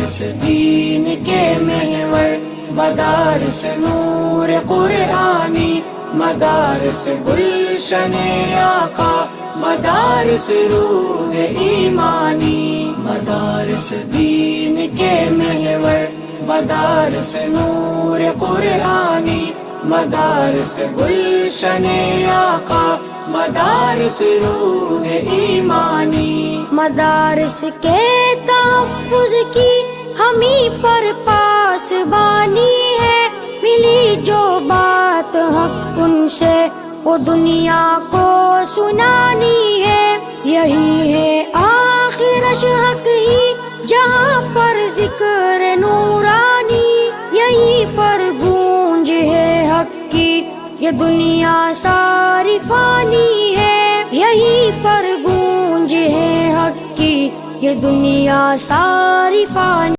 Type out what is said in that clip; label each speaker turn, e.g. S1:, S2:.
S1: مدارس دین کے محور، مدارس نور قرآنی، مدارس گلشن آقا، مدارس روح ایمانی، مدارس دین کے محور، مدارس نور قرآنی، مدارس گلشن آقا، مدارس روح ایمانی۔
S2: مدارس کے تحفظ کی ہمیں پر پاسبانی ہے، ملی جو بات حق ان سے وہ دنیا کو سنانی ہے، یہی ہے آخر حق ہی جہاں پر ذکر نورانی، یہی پر گونج ہے حق کی یہ دنیا ساری فانی ہے، یہی پر گونج ہے حق کی یہ دنیا ساری فانی۔